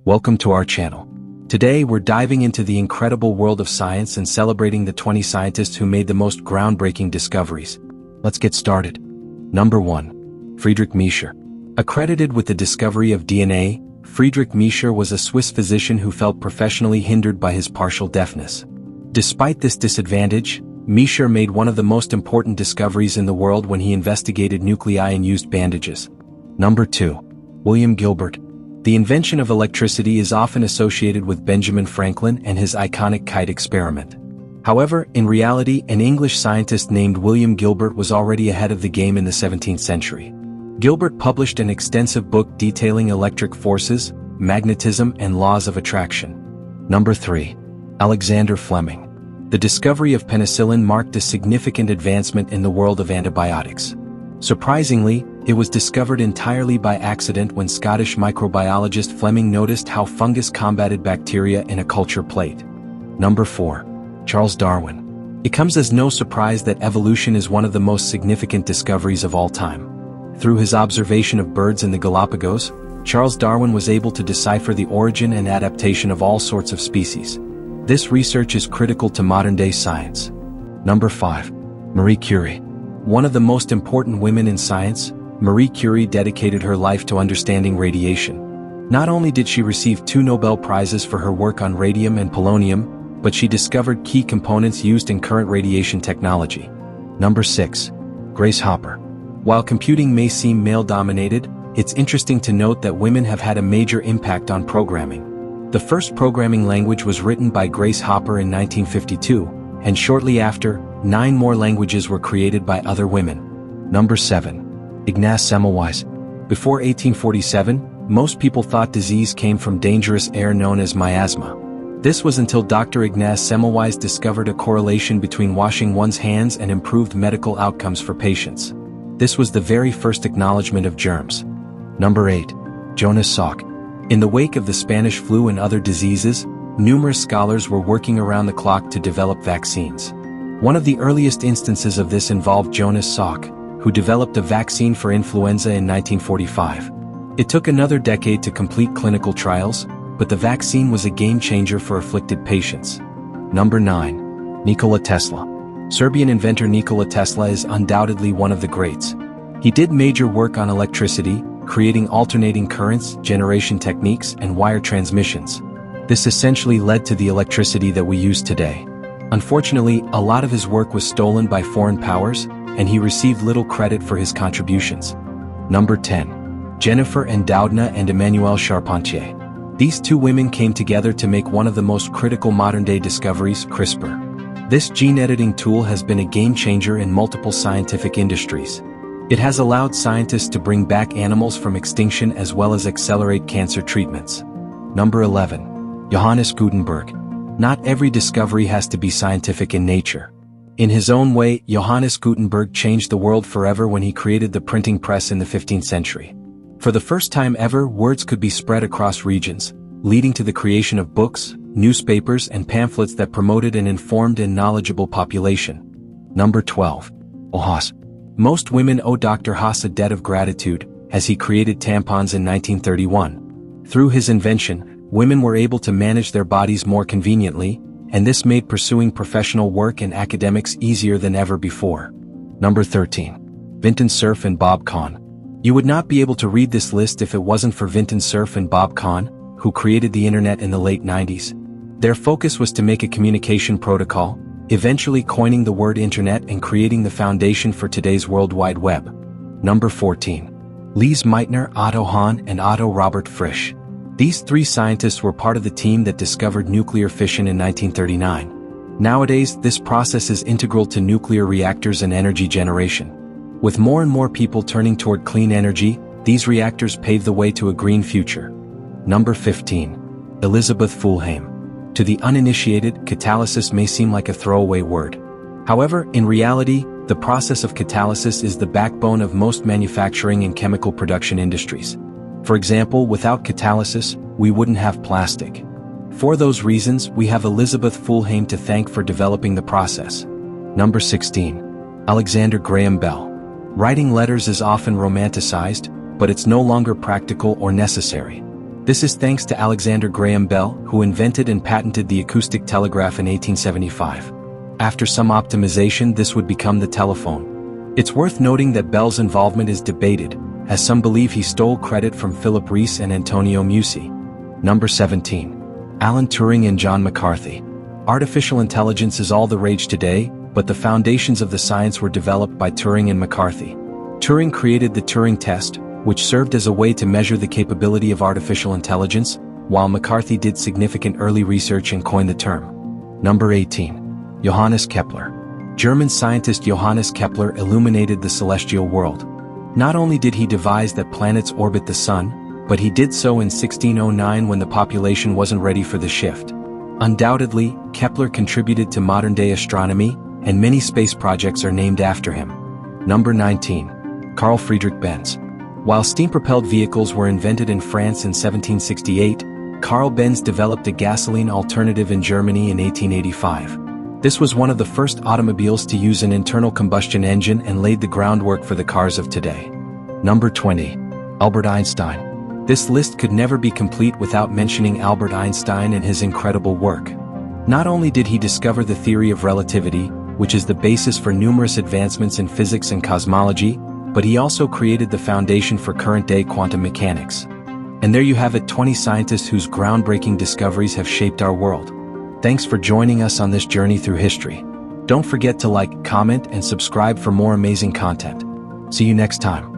Welcome to our channel. Today we're diving into the incredible world of science and celebrating the 20 scientists who made the most groundbreaking discoveries. Let's get started. Number 1. Friedrich Miescher. Accredited with the discovery of DNA, Friedrich Miescher was a Swiss physician who felt professionally hindered by his partial deafness. Despite this disadvantage, Miescher made one of the most important discoveries in the world when he investigated nuclei and used bandages. Number 2. William Gilbert. The invention of electricity is often associated with Benjamin Franklin and his iconic kite experiment. However, in reality, an English scientist named William Gilbert was already ahead of the game in the 17th century. Gilbert published an extensive book detailing electric forces, magnetism, and laws of attraction. Number 3. Alexander Fleming. The discovery of penicillin marked a significant advancement in the world of antibiotics. Surprisingly, it was discovered entirely by accident when Scottish microbiologist Fleming noticed how fungus combated bacteria in a culture plate. Number 4. Charles Darwin. It comes as no surprise that evolution is one of the most significant discoveries of all time. Through his observation of birds in the Galapagos, Charles Darwin was able to decipher the origin and adaptation of all sorts of species. This research is critical to modern-day science. Number 5. Marie Curie. One of the most important women in science, Marie Curie dedicated her life to understanding radiation. Not only did she receive 2 Nobel Prizes for her work on radium and polonium, but she discovered key components used in current radiation technology. Number 6. Grace Hopper. While computing may seem male-dominated, it's interesting to note that women have had a major impact on programming. The first programming language was written by Grace Hopper in 1952, and shortly after, 9 more languages were created by other women. Number 7. Ignaz Semmelweis. Before 1847, most people thought disease came from dangerous air known as miasma. This was until Dr. Ignaz Semmelweis discovered a correlation between washing one's hands and improved medical outcomes for patients. This was the very first acknowledgement of germs. Number 8. Jonas Salk. In the wake of the Spanish flu and other diseases, numerous scholars were working around the clock to develop vaccines. One of the earliest instances of this involved Jonas Salk, who developed a vaccine for influenza in 1945. It took another decade to complete clinical trials, but the vaccine was a game-changer for afflicted patients. Number 9. Nikola Tesla. Serbian inventor Nikola Tesla is undoubtedly one of the greats. He did major work on electricity, creating alternating currents, generation techniques, and wire transmissions. This essentially led to the electricity that we use today. Unfortunately, a lot of his work was stolen by foreign powers, and he received little credit for his contributions. Number 10. Jennifer and Doudna and Emmanuelle Charpentier. These 2 women came together to make one of the most critical modern-day discoveries, CRISPR. This gene-editing tool has been a game-changer in multiple scientific industries. It has allowed scientists to bring back animals from extinction as well as accelerate cancer treatments. Number 11. Johannes Gutenberg. Not every discovery has to be scientific in nature. In his own way, Johannes Gutenberg changed the world forever when he created the printing press in the 15th century. For the first time ever, words could be spread across regions, leading to the creation of books, newspapers, and pamphlets that promoted an informed and knowledgeable population. Number 12. Haas. Most women owe Dr. Haas a debt of gratitude, as he created tampons in 1931. Through his invention, women were able to manage their bodies more conveniently, and this made pursuing professional work and academics easier than ever before. Number 13. Vinton Cerf and Bob Kahn. You would not be able to read this list if it wasn't for Vinton Cerf and Bob Kahn, who created the internet in the late 90s. Their focus was to make a communication protocol, eventually coining the word internet and creating the foundation for today's World Wide Web. Number 14. Lise Meitner, Otto Hahn, and Otto Robert Frisch. These 3 scientists were part of the team that discovered nuclear fission in 1939. Nowadays, this process is integral to nuclear reactors and energy generation. With more and more people turning toward clean energy, these reactors pave the way to a green future. Number 15. Elizabeth Fulheim. To the uninitiated, catalysis may seem like a throwaway word. However, in reality, the process of catalysis is the backbone of most manufacturing and chemical production industries. For example, without catalysis, we wouldn't have plastic. For those reasons, we have Elizabeth Fulheim to thank for developing the process. Number 16. Alexander Graham Bell. Writing letters is often romanticized, but it's no longer practical or necessary. This is thanks to Alexander Graham Bell, who invented and patented the acoustic telegraph in 1875. After some optimization, this would become the telephone. It's worth noting that Bell's involvement is debated, as some believe he stole credit from Philip Reese and Antonio Musi. Number 17. Alan Turing and John McCarthy. Artificial intelligence is all the rage today, but the foundations of the science were developed by Turing and McCarthy. Turing created the Turing test, which served as a way to measure the capability of artificial intelligence, while McCarthy did significant early research and coined the term. Number 18. Johannes Kepler. German scientist Johannes Kepler illuminated the celestial world. Not only did he devise that planets orbit the sun, but he did so in 1609 when the population wasn't ready for the shift. Undoubtedly, Kepler contributed to modern-day astronomy, and many space projects are named after him. Number 19. Carl Friedrich Benz. While steam-propelled vehicles were invented in France in 1768, Carl Benz developed a gasoline alternative in Germany in 1885. This was one of the first automobiles to use an internal combustion engine and laid the groundwork for the cars of today. Number 20. Albert Einstein. This list could never be complete without mentioning Albert Einstein and his incredible work. Not only did he discover the theory of relativity, which is the basis for numerous advancements in physics and cosmology, but he also created the foundation for current-day quantum mechanics. And there you have it, 20 scientists whose groundbreaking discoveries have shaped our world. Thanks for joining us on this journey through history. Don't forget to like, comment, and subscribe for more amazing content. See you next time.